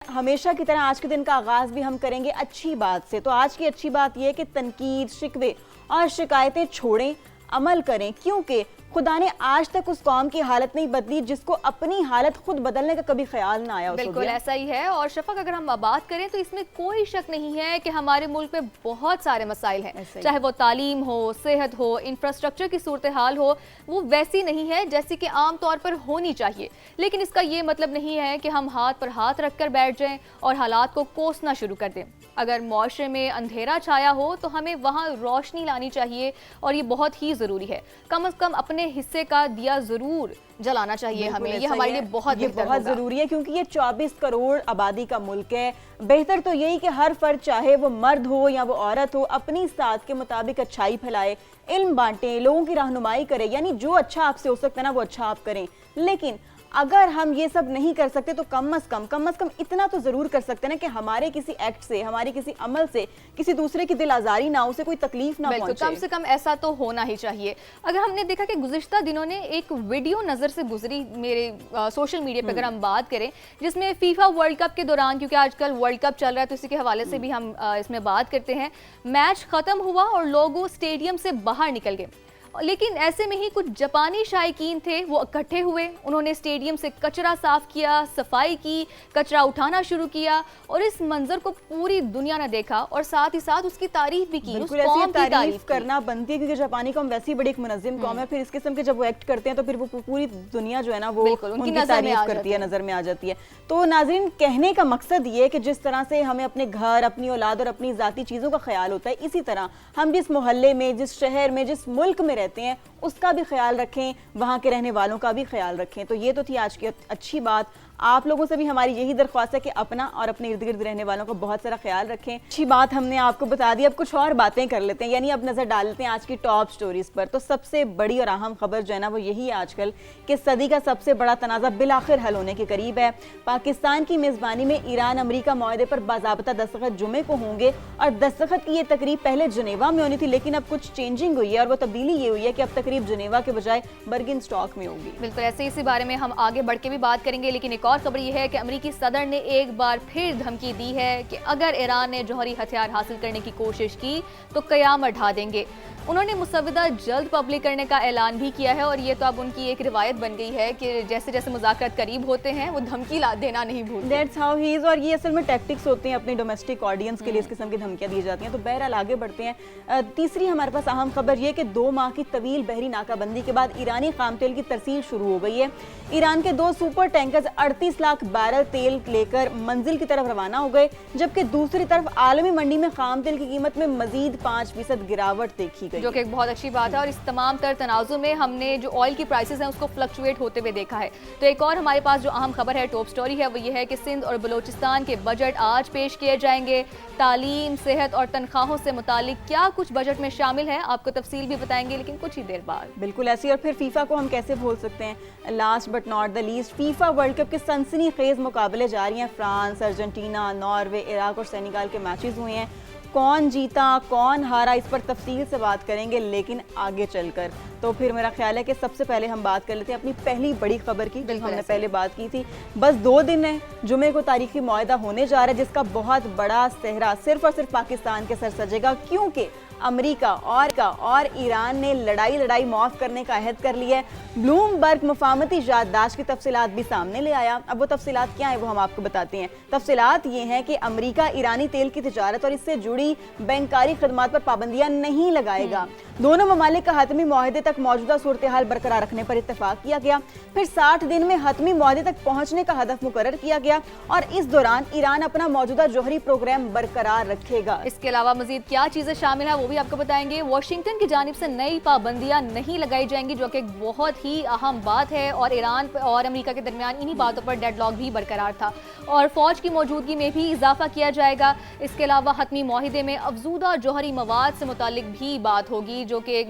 हमेशा की तरह आज के दिन का आगाज भी हम करेंगे अच्छी बात से। तो आज की अच्छी बात यह है कि तनकीद, शिकवे और शिकायतें छोड़ें, अमल करें, क्योंकि खुदा ने आज तक उस कौम की हालत नहीं बदली जिसको अपनी हालत खुद बदलने का कभी ख्याल ना आया। बिल्कुल ऐसा ही है। और शफक, अगर हम बात करें तो इसमें कोई शक नहीं है कि हमारे मुल्क में बहुत सारे मसाइल हैं, चाहे वो तालीम हो, सेहत हो, इंफ्रास्ट्रक्चर की सूरत हाल हो, वो वैसी नहीं है जैसी कि आम तौर पर होनी चाहिए। लेकिन इसका ये मतलब नहीं है कि हम हाथ पर हाथ रख कर बैठ जाएं और हालात को कोसना शुरू कर दें। अगर मुआशरे में अंधेरा छाया हो तो हमें वहाँ रोशनी लानी चाहिए और ये बहुत ही ज़रूरी है। कम से कम अपने हिस्से का दिया ज़रूर जलाना चाहिए हमें। ये हमारे लिए बहुत ज़रूरी है, क्योंकि ये 24 करोड़ आबादी का मुल्क है। बेहतर तो यही कि हर फर्द, चाहे वो मर्द हो या वो औरत हो, अपनी साथ के मुताबिक अच्छाई फैलाए, इल्म बांटे, लोगों की रहनुमाई करे। यानी जो अच्छा आपसे हो सकता है ना, वो अच्छा आप करें। लेकिन अगर हम ये सब नहीं कर सकते तो कम से कम इतना तो जरूर कर सकते हैं ना कि हमारे किसी एक्ट से, हमारे किसी अमल से किसी दूसरे की दिल आजारी ना हो, उसे कोई तकलीफ ना पहुंचे। कम से कम ऐसा तो होना ही चाहिए। अगर हमने देखा कि गुज़िश्ता दिनों ने एक वीडियो नज़र से गुजरी मेरे सोशल मीडिया पे, अगर हम बात करें, जिसमें फीफा वर्ल्ड कप के दौरान, क्योंकि आजकल वर्ल्ड कप चल रहा है तो इसी के हवाले से भी हम इसमें बात करते हैं, मैच खत्म हुआ और लोग स्टेडियम से बाहर निकल गए। लेकिन ऐसे में ही कुछ जापानी शायकीन थे, वो इकट्ठे हुए, उन्होंने स्टेडियम से कचरा साफ किया, सफाई की, कचरा उठाना शुरू किया और इस मंजर को पूरी दुनिया ने देखा और साथ ही साथ उसकी तारीफ भी की। बिल्कुल ऐसी तारीफ करना बनती है, क्योंकि जापानी कौम वैसी बड़ी एक मुनज़्ज़िम कौम है। फिर इस किस्म के जब वो एक्ट करते हैं तो फिर वो पूरी दुनिया जो है ना, वो उनकी तारीफ करती है, नजर में आ जाती है। तो नाज़रीन, कहने का मकसद ये है कि जिस तरह से हमें अपने घर, अपनी औलाद और अपनी ज़ाती चीज़ों का ख्याल होता है, इसी तरह हम जिस मोहल्ले में, जिस शहर में, जिस मुल्क में रहते हैं उसका भी ख्याल रखें, वहाँ के रहने वालों का भी ख्याल रखें। तो ये तो थी आज की अच्छी बात। आप लोगों से भी हमारी यही दरख्वास्त है कि अपना और अपने इर्द गिर्द रहने वालों का बहुत सारा ख्याल रखें। अच्छी बात हमने आपको बता दी, अब कुछ और बातें कर लेते हैं, यानी अब नजर डाल लेते हैं आज की टॉप स्टोरीज पर। तो सबसे बड़ी और अहम खबर जो है ना, वो यही है आजकल कि सदी का सबसे बड़ा तनाज़ा बिलाखिर हल होने के करीब है। पाकिस्तान की मेज़बानी में ईरान अमरीका मुआहदे पर बाज़ाब्ता दस्तखत जुमे को होंगे और दस्तखत की ये तकरीब पहले जनेवा में होनी थी, लेकिन अब कुछ चेंजिंग हुई है और वो तब्दीली ये हुई है कि अब तकरीब जनेवा के बजाय बर्गिनस्टॉक में होगी। बिल्कुल ऐसे, इसी बारे में हम आगे बढ़ के भी बात करेंगे। लेकिन एक और खबर यह है कि अमेरिकी सदर ने एक बार फिर धमकी दी है कि अगर ईरान ने जौहरी हथियार हासिल करने की कोशिश की तो क़यामत ढा देंगे। उन्होंने मुसव्वदा जल्द पब्लिक करने का ऐलान भी किया है और ये तो अब उनकी एक रिवायत बन गई है कि जैसे जैसे मुज़ाकरात करीब होते हैं वो धमकी देना नहीं भूलते। That's how he is। और ये असल में टैक्टिक्स होते हैं अपनी डोमेस्टिक ऑडियंस के लिए, इस किस्म की धमकियां दी जाती हैं। तो बहरहाल आगे बढ़ते हैं। तीसरी हमारे पास अहम खबर ये कि 2 माह की तवील बहरी नाकाबंदी के बाद ईरानी खाम तेल की तरसील शुरू हो गई है। ईरान के 2 सुपर टैंकर्स 38 लाख बैरल तेल लेकर मंजिल की तरफ रवाना हो गए, जबकि दूसरी तरफ आलमी मंडी में खाम तेल की कीमत में मजीद 5% गिरावट देखी गई, जो कि एक बहुत अच्छी बात है। और इस तमाम तर तनाज़ु में हमने जो ऑयल की प्राइसेस हैं उसको फ्लक्चुएट होते हुए देखा है। तो एक और हमारे पास जो अहम खबर है, टॉप स्टोरी है, वो ये है कि सिंध और बलोचिस्तान के बजट आज पेश किए जाएंगे। तालीम, सेहत और तनख्वाहों से मुतालिक क्या कुछ बजट में शामिल है, आपको तफसील भी बताएंगे, लेकिन कुछ ही देर बाद। बिल्कुल ऐसी। और फिर फीफा को हम कैसे भूल सकते हैं। Last but not the least, FIFA world cup के सनसनीखेज मुकाबले जारी हैं। फ्रांस, अर्जेंटीना, नॉर्वे, इराक और सेनेगल के मैचेस हुए हैं। कौन जीता, कौन हारा, इस पर तफसील से बात करेंगे, लेकिन आगे चलकर। तो फिर मेरा ख्याल है कि सबसे पहले हम बात कर लेते हैं अपनी पहली बड़ी खबर की, जो हमने पहले बात की थी। बस 2 दिन है, जुमे को तारीखी मुआहदा होने जा रहा है, जिसका बहुत बड़ा सेहरा सिर्फ और सिर्फ पाकिस्तान के सर सजेगा, क्योंकि अमेरिका और ईरान ने लड़ाई मौत करने का अहद कर लिया है। ब्लूमबर्ग मुफाहमती याददाश्त की तफसीलात भी सामने ले आया। अब वो तफसीलात क्या है वो हम आपको बताते हैं। तफसीलात ये हैं कि अमेरिका ईरानी तेल की तिजारत और इससे जुड़ी बैंकारी खदमात पर पाबंदियां नहीं लगाएगा। दोनों ममालिक का हतमी मुआहदे तक मौजूदा सूरत हाल बरकरार रखने पर इत्तेफाक किया गया। फिर 60 दिन में हतमी मुआहदे तक पहुंचने का हदफ मुकर्रर किया गया और इस दौरान ईरान अपना मौजूदा जौहरी प्रोग्राम बरकरार रखेगा। इसके अलावा मजीद क्या चीजें शामिल है वो भी आपको बताएंगे। वाशिंगटन की जानिब से नई पाबंदियां नहीं लगाई जाएंगी, जो कि एक बहुत ही अहम बात है। और ईरान और अमेरिका के दरमियान इन्हीं बातों पर डेडलॉक भी बरकरार था और फौज की मौजूदगी में भी इजाफा किया जाएगा। इसके अलावा हतमी मुआहिदे में अफजूदा जौहरी मवाद से मुतालिक भी बात होगी, जो कि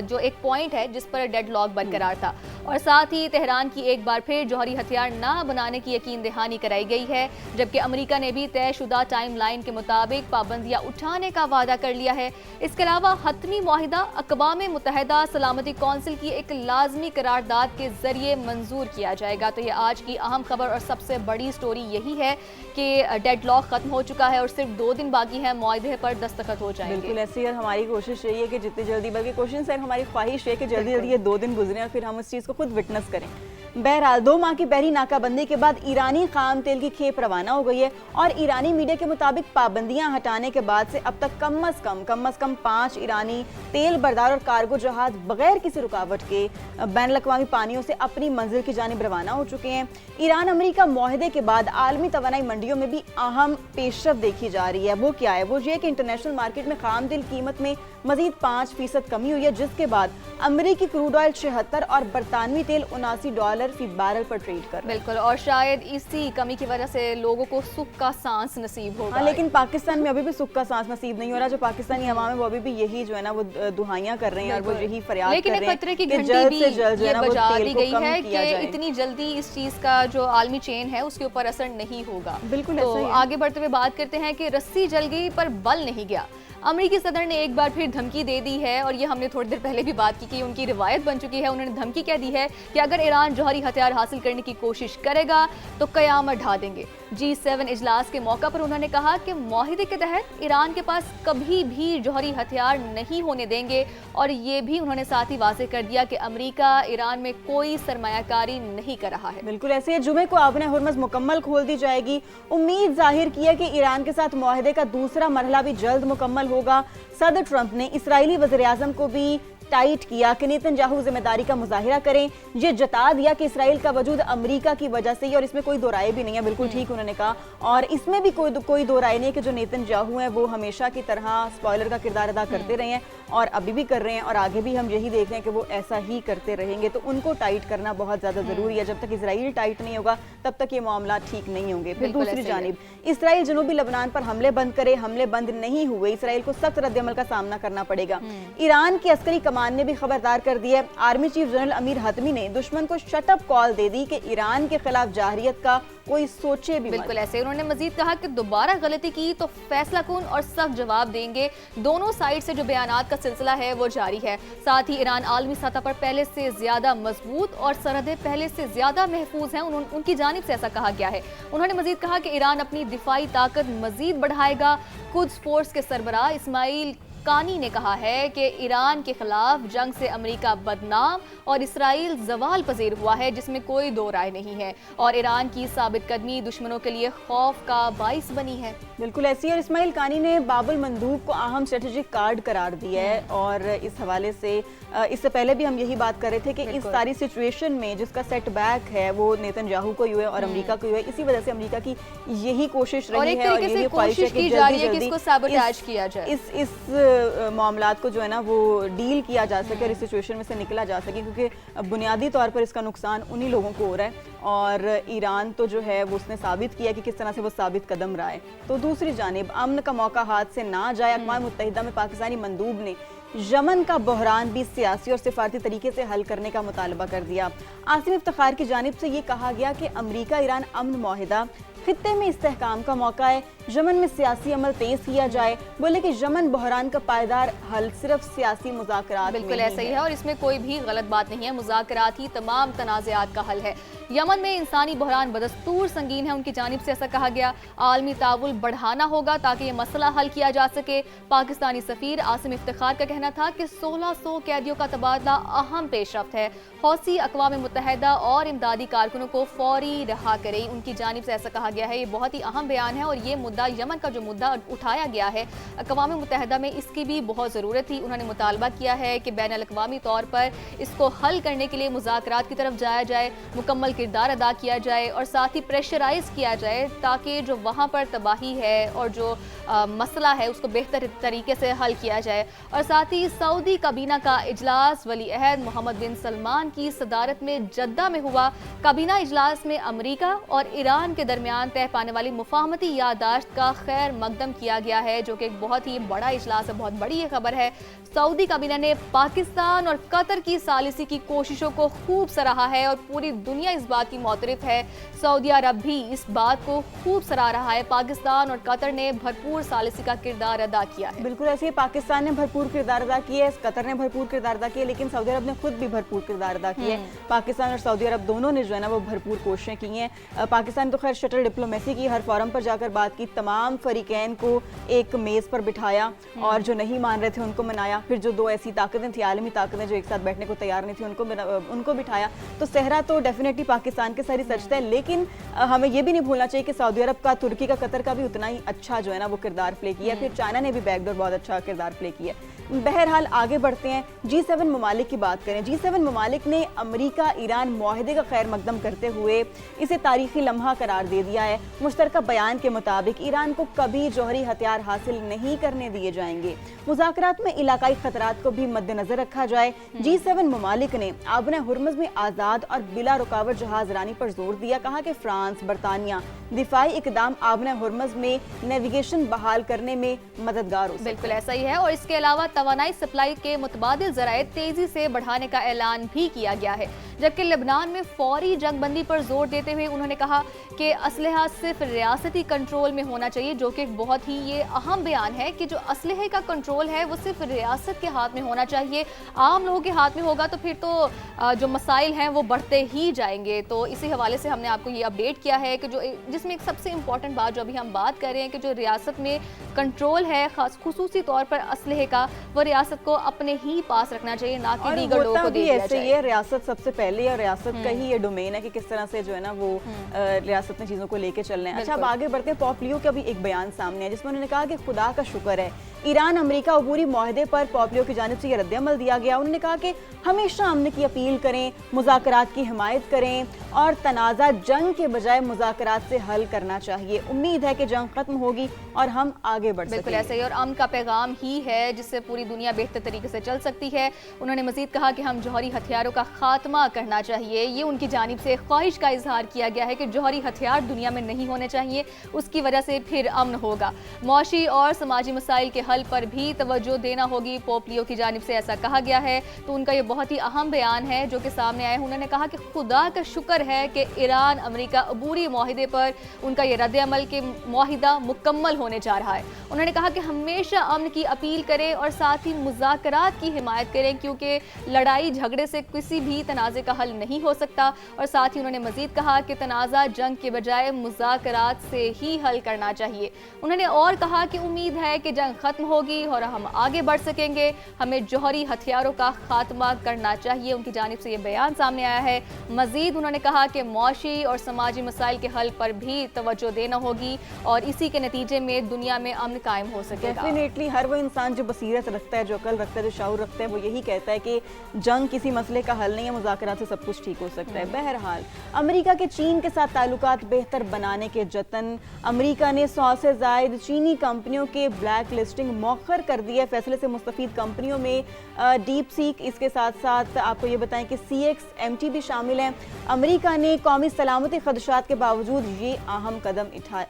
जो एक पॉइंट है जिस पर डेड लॉक बरकरार था। और साथ ही तेहरान की एक बार फिर जौहरी हथियार ना बनाने की यकीन दहानी कराई गई है, जबकि अमेरिका ने भी तयशुदा टाइम लाइन के मुताबिक पाबंदियां उठाने का वादा कर लिया है। इसके अलावा हतमी मुआहिदा अक़वाम मुत्तहिदा सलामती कौंसिल की एक लाजमी करारदाद के जरिए मंजूर किया जाएगा। तो ये आज की अहम खबर और सबसे बड़ी स्टोरी यही है कि डेड लॉक खत्म हो चुका है और सिर्फ 2 दिन बाकी है, मुआहदे पर दस्तखत हो जाएंगे। बिल्कुल ऐसे ही, और हमारी कोशिश यही है कि जितनी जल्दी, बल्कि कोशिश सर हमारी ख्वाहिश है कि जल्दी जल्दी ये 2 दिन गुजरें और फिर हम उस चीज़ को खुद विटनेस करें। बहरहाल 2 माह की बहरी नाकाबंदी के बाद ईरानी खाम तेल की खेप रवाना हो गई है और ईरानी मीडिया के मुताबिक पाबंदियां हटाने के बाद से अब तक कम अज़ कम 5 ईरानी तेल बरदार और कार्गो जहाज बगैर किसी रुकावट के बैन अवी पानियों से अपनी मंजिल की जानिब रवाना हो चुके हैं। ईरान अमेरिका मुआहदे के बाद आलमी तवानाई मंडियों में भी अहम पेशरफ देखी जा रही है। वो क्या है? वो ये कि इंटरनेशनल मार्केट में खाम तेल कीमत में मजीद 5% कमी हुई है, जिसके बाद अमेरिकी क्रूड ऑयल 76 और बरतानवी तेल $79 फी बैरल पर ट्रेड कर रहा है। बिल्कुल, और शायद इसी कमी की वजह से लोगों को सुख का सांस नसीब होगा। हाँ, लेकिन पाकिस्तान में अभी भी सुख का सांस नसीब नहीं हो रहा। जो पाकिस्तानी अवाम है वो अभी भी यही जो है ना वो दुहाइयां कर रहे हैं और वो यही फरियाद कर रहे हैं, खतरे की कि घंटी जल्द भी से जल्द जो है ये ना वो बजा तेल दी को गई कम है किया कि जाए। इतनी जल्दी इस चीज का जो आलमी चेन है उसके ऊपर असर नहीं होगा। बिल्कुल तो ऐसा ही है। आगे बढ़ते हुए बात करते हैं कि रस्सी जल गई पर बल नहीं गया। अमेरिकी सदर ने एक बार फिर धमकी दे दी है और ये हमने थोड़ी देर पहले भी बात की कि उनकी रिवायत बन चुकी है। उन्होंने धमकी कह दी है कि अगर ईरान जौहरी हथियार हासिल करने की कोशिश करेगा तो कयामत ढा देंगे। G7 इजलास के मौका पर उन्होंने कहा कि मुआहिदे के तहत ईरान के पास कभी भी जौहरी हथियार नहीं होने देंगे और ये भी उन्होंने साथ ही वाज़ेह कर दिया कि अमेरिका ईरान में कोई सरमायाकारी नहीं कर रहा है। बिल्कुल ऐसे है। जुमे को आबने हुर्मज़ मुकम्मल खोल दी जाएगी। उम्मीद जाहिर की है कि ईरान के साथ मुआहिदे का दूसरा मरहला भी जल्द मुकम्मल होगा। सदर ट्रंप ने इसराइली वज़ीर-ए-आज़म को भी टाइट किया कि नेतन्याहू जिम्मेदारी का मुजाहिरा करें। ये जता दिया कि इसराइल का वजूद अमेरिका की वजह से ही, और इसमें कोई दो राय भी नहीं है। बिल्कुल ठीक उन्होंने कहा, और इसमें भी कोई दो राय नहीं है कि जो नेतन्याहू हैं वो हमेशा की तरह स्पॉइलर का किरदार अदा करते रहे हैं और अभी भी कर रहे हैं और आगे भी हम यही देख रहे हैं कि वो ऐसा ही करते रहेंगे। तो उनको टाइट करना बहुत ज़्यादा ज़रूरी है। जब तक इसराइल टाइट नहीं होगा तब तक ये मामला ठीक नहीं होंगे। फिर दूसरी जानिब इसराइल जनूबी लबनान पर हमले बंद करे, हमले बंद नहीं हुए, इसराइल को सख्त रद्द-ए-अमल का सामना करना पड़ेगा। ईरान की अस्करी कमान ने भी खबरदार कर दी है। आर्मी चीफ जनरल अमीर हतमी ने दुश्मन को शटअप कॉल दे दी कि ईरान के खिलाफ जाहिरियत का कोई सोचे भी। बिल्कुल ऐसे उन्होंने मजीद कहा कि दोबारा गलती की तो फैसला कून और सख्त जवाब देंगे। दोनों साइड से जो बयानात का सिलसिला है वो जारी है। साथ ही ईरान आलमी सतह पर पहले से ज्यादा मजबूत और सरहदें पहले से ज्यादा महफूज हैं, उनकी जानिब से ऐसा कहा गया है। उन्होंने मजीद कहा कि ईरान अपनी दिफाई ताकत मजीद बढ़ाएगा। कुद्स फोर्स के सरबराह इस्माइल कानी ने कहा है कि ईरान के खिलाफ जंग से अमेरिका बदनाम और इसराइल जवाल पजीर हुआ है, जिसमें कोई दो राय नहीं है, और ईरान की साबित कदमी दुश्मनों के लिए खौफ का बाइस बनी है। बिल्कुल ऐसी। और इस्माइल कानी ने बाबुल मंदूब को अहम स्ट्रेटेजिक कार्ड करार दिया है। और इस हवाले से इससे पहले भी हम यही बात कर रहे थे कि इस सारी सिचुएशन में जिसका सेटबैक है वो नेतन्याहू को ही हुआ और अमेरिका को ही हुआ। इसी वजह से अमेरिका की यही कोशिश रही है और यही ख्वाहिश है कि जल्दी इस मामलात को जो है ना वो डील किया जा सके और इस सिचुएशन में से निकला जा सके, क्योंकि बुनियादी तौर पर इसका नुकसान उन्हीं लोगों को हो रहा है और ईरान तो जो है वो उसने साबित किया कि किस तरह से वो साबित कदम रहा है। तो दूसरी जानिब अमन का मौका हाथ से ना जाए। अक़वाम मुत्तहिदा में पाकिस्तानी मंदूब ने यमन का बहरान भी सियासी और सिफारती तरीके से हल करने का मुतालबा कर दिया। आसिम इफ्तिखार की जानिब से ये कहा गया कि अमरीका ईरान अमन मुआहिदा खित्ते में इस्तेहकाम का मौका है, यमन में सियासी अमल तेज किया जाए। बोले कि यमन बहरान का पायदार हल सिर्फ सियासी मुज़ाकरात में बिल्कुल ऐसा ही है और इसमें कोई भी गलत बात नहीं है। मुज़ाकरात ही तमाम तनाज़ात का हल है। यमन में इंसानी बहरान बदस्तूर संगीन है, उनकी जानिब से ऐसा कहा गया। आलमी ताउन बढ़ाना होगा ताकि ये मसला हल किया जा सके। पाकिस्तानी सफ़ीर आसिम इफ्तिखार का कहना था कि 1600 कैदियों का तबादला अहम पेशरफ्त है। हौसी अक़वाम मुत्तहिदा और इमदादी कारकुनों को फौरी रहा करे, उनकी जानिब से ऐसा कहा गया है। ये बहुत ही अहम बयान है और ये मुद्दा यमन का जो मुद्दा उठाया गया है अक़वाम मुत्तहिदा में, इसकी भी बहुत ज़रूरत थी। उन्होंने मुतालबा किया है कि बैन अल-अक़वामी तौर पर इसको हल करने के लिए मुज़ाकरात की तरफ जाया जाए, मुकम्मल किरदार अदा किया जाए और साथ ही प्रेशराइज़ किया जाए ताकि जो वहाँ पर तबाही है और जो मसला है उसको बेहतर तरीके से हल किया जाए। और साथ ही सऊदी काबीना का इजलास वली अहद मोहम्मद बिन सलमान की सदारत में जद्दा में हुआ। काबीना इजलास में अमेरिका और ईरान के दरमियान दरमियान तय पाने वाली मुफाहमती याददाश्त का खैर मकदम किया गया है, जो कि एक बहुत ही बड़ा इजलास है, बहुत बड़ी ये खबर है। सऊदी काबीना ने पाकिस्तान और कतर की सालिसी की कोशिशों को खूब सराहा है और पूरी दुनिया इस बात की मुतरफ है। सऊदी अरब भी इस बात को खूब सराह रहा है। पाकिस्तान और कतर ने भरपूर सालिसी का किरदार अदा किया है। बिल्कुल ऐसे ही पाकिस्तान ने भरपूर किरदार अदा किया है, कतर ने भरपूर किरदार अदा किया, लेकिन सऊदी अरब ने खुद भी भरपूर किरदार अदा किया है। पाकिस्तान और सऊदी अरब दोनों ने जो है ना वो भरपूर कोशिशें की हैं। पाकिस्तान तो खैर शटल डिप्लोमेसी की, हर फोरम पर जाकर बात की, तमाम फरीकैन को एक मेज़ पर बिठाया और जो नहीं मान रहे थे उनको मनाया। फिर जो दो ऐसी ताकतें थी, आलमी ताकतें जो एक साथ बैठने को तैयार नहीं थी, उनको बिठाया। तो सेहरा तो डेफिनेटली पाकिस्तान के सारी सचता है, लेकिन हमें ये भी नहीं भूलना चाहिए कि सऊदी अरब का, तुर्की का, कतर का भी उतना ही अच्छा जो है ना वो किरदार प्ले किया। फिर चाइना ने भी बैकडोर बहुत अच्छा किरदार प्ले किया। बहरहाल आगे बढ़ते हैं, G7 ममालिक की बात करें। G7 ममालिक ने अमेरिका ईरान मुआहदे का खैर मकदम करते हुए इसे तारीखी लम्हा करार दे दिया है। मुश्तरका बयान के मुताबिक ईरान को कभी जौहरी हथियार हासिल नहीं करने दिए जाएंगे। मुज़ाकरात में इलाकाई खतरात को भी मद्देनजर रखा जाए। G7 ममालिक ने आबना हुर्मुज़ में आज़ाद और बिला रुकावट जहाज रानी पर जोर दिया। कहा कि फ्रांस, बरतानिया दिफाई इकदाम आबना हुर्मुज़ में नेविगेशन बहाल करने में मददगार हो सकते हैं। बिल्कुल ऐसा ही है। और इसके अलावा तवानाई सप्लाई के मुतबादिल ज़राए तेजी से बढ़ाने का ऐलान भी किया गया है। जबकि लेबनान में फौरी जंगबंदी पर जोर देते हुए उन्होंने कहा कि असलहा सिर्फ रियासती कंट्रोल में होना चाहिए, जो कि एक बहुत ही ये अहम बयान है कि जो असलहे का कंट्रोल है वो सिर्फ रियासत के हाथ में होना चाहिए। आम लोगों के हाथ में होगा तो फिर तो जो मसाइल हैं वो बढ़ते ही जाएंगे। तो इसी हवाले से हमने आपको ये अपडेट किया है कि जो जिसमें एक सबसे इम्पॉर्टेंट बात जो अभी हम बात कर रहे हैं कि जो रियासत में कंट्रोल है खुसूसी तौर पर असलहे का, वो रियासत को अपने ही पास रखना चाहिए, ना कि दीगर लोगों को दे दिया जाए। ये रियासत सबसे पहले, और रियासत का ही ये डोमेन है कि किस तरह से जो है ना वो रियासत में चीज़ों को लेके चलना है। अच्छा, अब आगे बढ़ते हैं। पॉम्पियो का भी एक बयान सामने है जिसमें उन्होंने कहा कि खुदा का शुक्र है ईरान अमेरिका अबूरी मुआहदे पर पॉम्पियो की जानिब से ये रद्द-ए-अमल दिया गया। उन्होंने कहा कि हमेशा अमन की अपील करें, मुज़ाकरात की हिमायत करें और तनाज़ा जंग के बजाय मुज़ाकरात से हल करना चाहिए। उम्मीद है कि जंग खत्म होगी और हम आगे बढ़ सकेंगे। बिल्कुल ऐसा ही, और अमन का पैगाम ही है जिससे पूरी दुनिया बेहतर तरीके से चल सकती है। उन्होंने मजीद कहा कि हम जौहरी हथियारों का खात्मा करना चाहिए। ये उनकी जानिब से ख्वाहिश का इजहार किया गया है कि जौहरी हथियार दुनिया में नहीं होने चाहिए, उसकी वजह से फिर अमन होगा। मौशी और समाजी मसाइल के हल पर भी तवज्जो देना होगी, पोम्पियो की जानिब से ऐसा कहा गया है। तो उनका ये बहुत ही अहम बयान है जो कि सामने आया है। उन्होंने कहा कि खुदा का शुक्र है कि ईरान अमेरिका अबूरी मुआहदे पर उनका ये रद्द-ए-अमल के मुआहिदा मुकम्मल होने जा रहा है। उन्होंने कहा कि हमेशा अमन की अपील करें और साथ ही मुज़ाकरात की हिमायत करें, क्योंकि लड़ाई झगड़े से किसी भी तनाज़े का हल नहीं हो सकता। और साथ ही उन्होंने मजीद कहा कि तनाज़ा जंग के बजाय मुज़ाकरात से ही हल करना चाहिए। उन्होंने और कहा कि उम्मीद है कि जंग खत्म होगी और हम आगे बढ़ सकेंगे। हमें जौहरी हथियारों का खात्मा करना चाहिए। उनकी जानिब से ये बयान सामने आया है। मजीद उन्होंने कहा कि मौशी और समाजी मसाइल के हल पर भी तवज्जो देना होगी और इसी के नतीजे में दुनिया में अमन कायम हो सकेगा। डेफिनेटली हर वो इंसान जो बसीरत रखता है, जो अकल रखता है, जो शऊर रखता है, वो यही कहता है कि जंग किसी मसले का हल नहीं है, मुज़ाकरात से सब कुछ ठीक हो सकता है। बहरहाल अमेरिका के चीन के साथ ताल्लुकात बेहतर बनाने के जतन, अमेरिका ने 100 से ज़ायद चीनी कंपनियों के ब्लैक लिस्टिंग मौखर कर दी है। फैसले से मुस्तफीद कंपनियों में डीप सीक, इसके साथ साथ आपको ये बताएं कि CXMT भी शामिल है। अमेरिका ने कौमी सलामती खदशात के बावजूद ये अहम कदम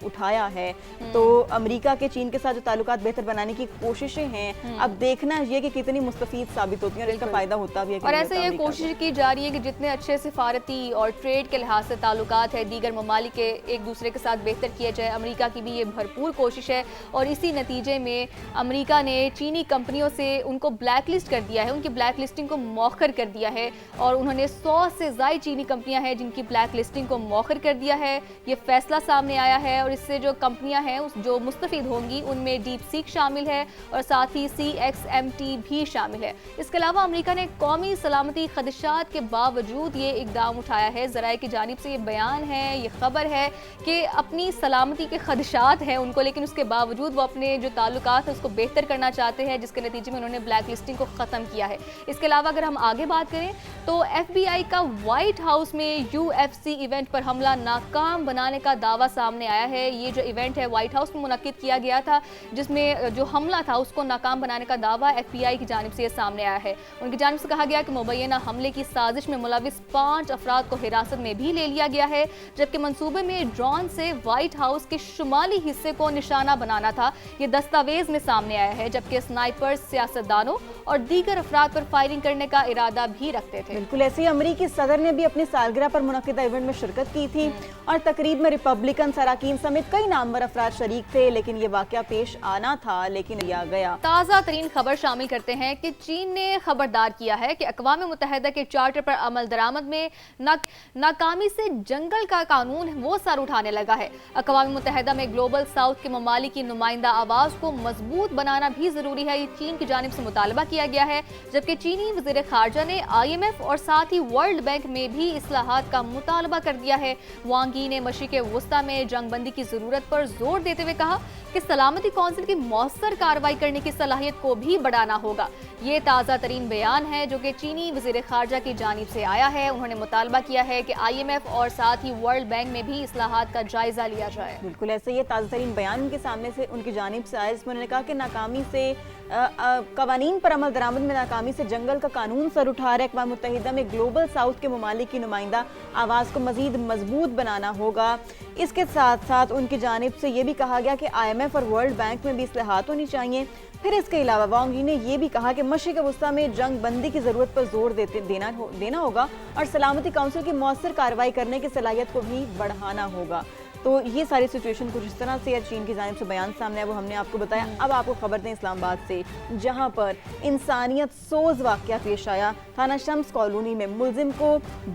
उठाया है। तो अमेरिका के चीन के साथ जो ताल्लुकात बेहतर बनाने की कोशिशें हैं, अब देखना ये कि कितनी मुस्तफीद साबित होती हैं और इसका फायदा होता भी है। और ऐसे ये कोशिश की जा रही है कि जितने अच्छे सिफारती और ट्रेड के लिहाज से ताल्लुकात है दीगर ममालिक के एक दूसरे के साथ बेहतर किए जाए। अमेरिका की भी ये भरपूर कोशिश है और इसी नतीजे में अमेरिका ने चीनी कंपनियों से उनको ब्लैक लिस्ट कर दिया है, उनकी ब्लैक लिस्टिंग को मौखर कर दिया है। और उन्होंने 100 से ज़ायद चीनी कंपनियां हैं जिनकी ब्लैक लिस्टिंग को मौखर कर दिया है। ये फैसला सामने आया है और इससे जो कंपनियां हैं जो मुस्तफीद होंगी उनमें डीप सीक शामिल है और साथ ही CXMT भी शामिल है। इसके अलावा अमेरिका ने कौमी सलामती खदशात के बावजूद ये इकदाम उठाया है। ज़राए की जानिब से ये बयान है, ये खबर है कि अपनी सलामती के खदशात हैं उनको, लेकिन उसके बावजूद वो अपने जो ताल्लुकात है उसको बेहतर करना चाहते हैं, जिसके नतीजे में उन्होंने ब्लैक लिस्टिंग को ख़त्म किया है। इसके अलावा अगर हम आगे बात करें तो FBI का व्हाइट हाउस में UFC इवेंट पर हमला नाकाम बनाने का दावा सामने आया है। ये जो इवेंट है व्हाइट हाउस में मुनक्किद किया गया था, जिसमें जो हमला था उसको नाकाम बनाने का दावा FBI की जानिब से सामने आया है। उनकी जानिब से कहा गया कि मुबैना हमले की साजिश में मुलविस 5 अफराद को हिरासत में भी ले लिया गया है, जबकि मंसूबे में में ड्रोन से व्हाइट हाउस के शुमाली हिस्से को निशाना बनाना था, ये दस्तावेज में सामने आया है, जबकि स्नाइपर्स सियासतदानों और दीगर अफराद पर फायरिंग करने का इरादा भी रखते थे। बिल्कुल ऐसे ही अमरीकी सदर ने भी अपनी सालगिरह पर मुनक्किदा इवेंट में शिरकत की थी और तकरीब में रिपब्लिकन सराकीन समेत कई नामवर अफराद शरीक थे, लेकिन ये वाकया पेश आना था लेकिन लिया गया। ताज़ा तरीन खबर शामिल करते हैं कि चीन ने खबरदार किया है कि अक़वाम मुत्तहिदा के चार्टर पर अमल दरामद में नाकामी से जंगल का कानून वो सर उठाने लगा है। अक़वाम मुत्तहिदा में ग्लोबल साउथ के ममालिक की नुमाइंदा आवाज़ को मजबूत बनाना भी ज़रूरी है, ये चीन की जानिब से मुतालबा किया गया है, जबकि चीनी वज़ीर ख़ारजा ने IMF और साथ ही वर्ल्ड बैंक में भी इस्लाहात का मुतालबा कर दिया है। वांग यी ने मशरिक़ वुस्ता में जंगबंदी की ज़रूरत पर जोर देते हुए कहा कि सलामती कौंसिल की मौसर कार्रवाई करने की सलाहियत को भी बढ़ाना होगा। ये ताज़ा तरीन बयान है जो कि चीनी वज़ीर ख़ारजा की जानिब से आया है। उन्होंने मुतालबा किया है कि IMF और साथ ही वर्ल्ड बैंक में भी इस्लाहात का जायजा लिया जाए। बिल्कुल ऐसे ये ताज़ा तरीन बयान उनके सामने से उनकी जानिब से आया, जिसमें उन्होंने कहा कि नाकामी से कवानीन पर अमल दरामद में नाकामी से जंगल का कानून सर उठा रहा है। अक़वाम मुत्तहिदा में ग्लोबल साउथ के ममालिक की नुमाइंदा आवाज़ को मज़ीद मजबूत बनाना होगा। इसके साथ साथ उनकी जानिब से ये भी कहा गया कि IMF और वर्ल्ड बैंक में भी इस्लाहात होनी चाहिए। फिर इसके अलावा वांग यी ने यह भी कहा कि मशरिक़ वुस्ता में जंग बंदी की ज़रूरत पर जोर देना होगा और सलामती काउंसिल की मौसर कार्रवाई करने की सलाहियत को भी बढ़ाना होगा। तो ये सारी सिचुएशन कुछ इस तरह से चीन की जानिब से बयान सामने आया, वो हमने आपको बताया। अब आपको खबर दें इस्लामाबाद से, जहां पर इंसानियत सोज वाक़या पेश आया। थाना शम्स कॉलोनी में मुलजिम को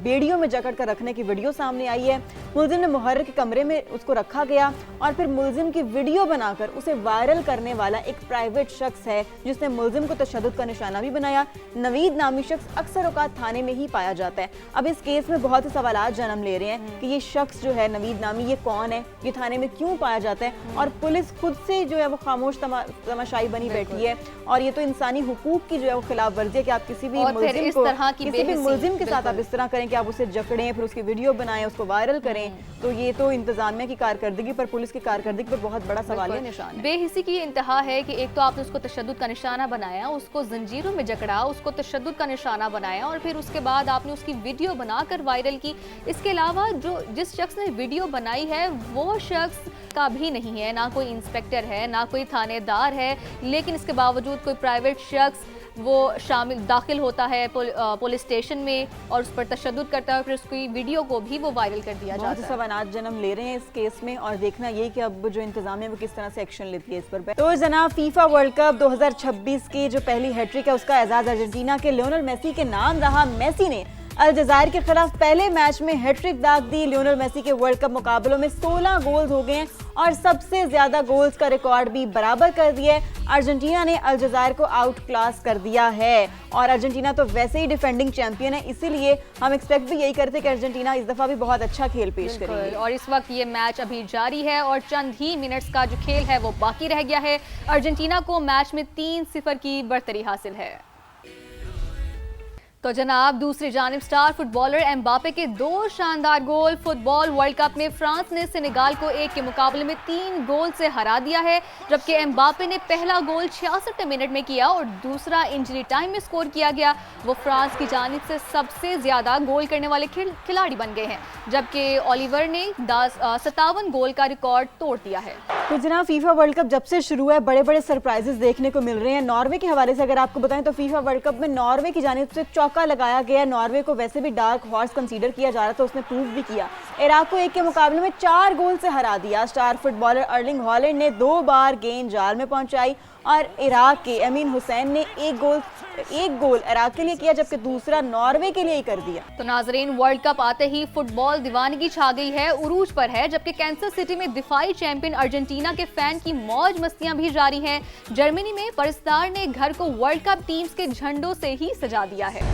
बेड़ियों में जकड़ कर रखने की वीडियो सामने आई है। मुलजिम ने मुहर्रिर के कमरे में उसको रखा गया और फिर मुलजिम की वीडियो बनाकर उसे वायरल करने वाला एक प्राइवेट शख्स है, जिसने मुलजिम को तशद्दुद का निशाना भी बनाया। नवीद नामी शख्स अक्सर औकात थाने में ही पाया जाता है। अब इस केस में बहुत से सवालात जन्म ले रहे हैं कि ये शख्स जो है नवीद नामी, ये कौन है, ये थाने में क्यों पाया जाता है, और पुलिस खुद से जो है वो खामोश तमाशाई बनी बैठी है। और ये तो इंसानी हुकूक की जो है वो खिलाफ वर्जी है कि आप किसी भी मुलजिम के साथ आप इस तरह करें कि आप उसे जकड़ें, फिर उसकी वीडियो बनाएं, उसको वायरल करें। तो ये तो इंतजामिया की कारकर्दगी पर, पुलिस की कारकर्दगी पर बहुत बड़ा सवालिया निशान है। बेहिसी की इंतहा है कि एक तो आपने उसको तशद्दुद का निशाना बनाया, उसको जंजीरों में जकड़ा, उसको तशद्दुद का निशाना बनाया और फिर उसके बाद आपने उसकी वीडियो बनाकर वायरल की। इसके अलावा जिस शख्स ने वीडियो बनाई है वो शख्स का भी नहीं है, ना कोई इंस्पेक्टर है, ना कोई थानेदार है, लेकिन इसके बावजूद कोई प्राइवेट शख्स वो दाखिल होता है पुलिस स्टेशन में और उस पर तशद्दुद करता है, फिर उसकी वीडियो को भी वो वायरल कर दिया जाता है। सवालात जन्म ले रहे हैं इस केस में और देखना ये कि अब जो इंतजामिया वो किस तरह से एक्शन लेती है इस पर। तो जनाब, फीफा वर्ल्ड कप 2026 की जो पहली हैट्रिक है उसका एजाज अर्जेंटीना के लियोनेल मेसी के नाम रहा। मेसी ने अलजायर के खिलाफ पहले मैच में हैट्रिक दाग दी। लियोनेल मेसी के वर्ल्ड कप मुकाबलों में 16 गोल्स हो गए हैं और सबसे ज्यादा गोल्स का रिकॉर्ड भी बराबर कर दिया है। अर्जेंटीना ने अलजायर को आउट क्लास कर दिया है और अर्जेंटीना तो वैसे ही डिफेंडिंग चैंपियन है, इसीलिए हम एक्सपेक्ट भी यही करते कि अर्जेंटीना इस दफा भी बहुत अच्छा खेल पेश करेगी। और इस वक्त ये मैच अभी जारी है और चंद ही मिनट्स का जो खेल है वो बाकी रह गया है। अर्जेंटीना को मैच में 3-0 की बढ़तरी हासिल है। तो जनाब, दूसरी जानिब स्टार फुटबॉलर एम्बापे के 2 शानदार गोल। फुटबॉल वर्ल्ड कप में फ्रांस ने सेनेगाल को 1 के मुकाबले में 3 गोल से हरा दिया है, जबकि एम्बापे ने पहला गोल 66 मिनट में किया और दूसरा इंजरी टाइम में स्कोर किया गया। वो फ्रांस की जानिब से सबसे ज्यादा गोल करने वाले खिलाड़ी बन गए हैं, जबकि ओलिवर ने 57 गोल का रिकॉर्ड तोड़ दिया है। तो जनाब, फीफा वर्ल्ड कप जब से शुरू है बड़े बड़े सरप्राइजेस देखने को मिल रहे हैं। नॉर्वे के हवाले से अगर आपको बताएं तो फीफा वर्ल्ड कप में नॉर्वे की जानिब से चौका लगाया गया। नॉर्वे को वैसे भी डार्क हॉर्स कंसीडर किया जा रहा था, उसने प्रूव भी किया। इराक को 1 के मुकाबले में 4 गोल से हरा दिया। स्टार फुटबॉलर अर्लिंग हॉलैंड ने 2 बार गेंद जाल में पहुंचाई और इराक के अमीन हुसैन ने एक गोल इराक के लिए किया, जबकि दूसरा नॉर्वे के लिए ही कर दिया। तो नाजरीन, वर्ल्ड कप आते ही फुटबॉल दीवानगी छा गई है, उरूज पर है, जबकि कैंसस सिटी में दिफाई चैंपियन अर्जेंटीना के फैन की मौज मस्तियां भी जारी हैं। जर्मनी में परस्तार ने घर को वर्ल्ड कप टीम्स के झंडों से ही सजा दिया है।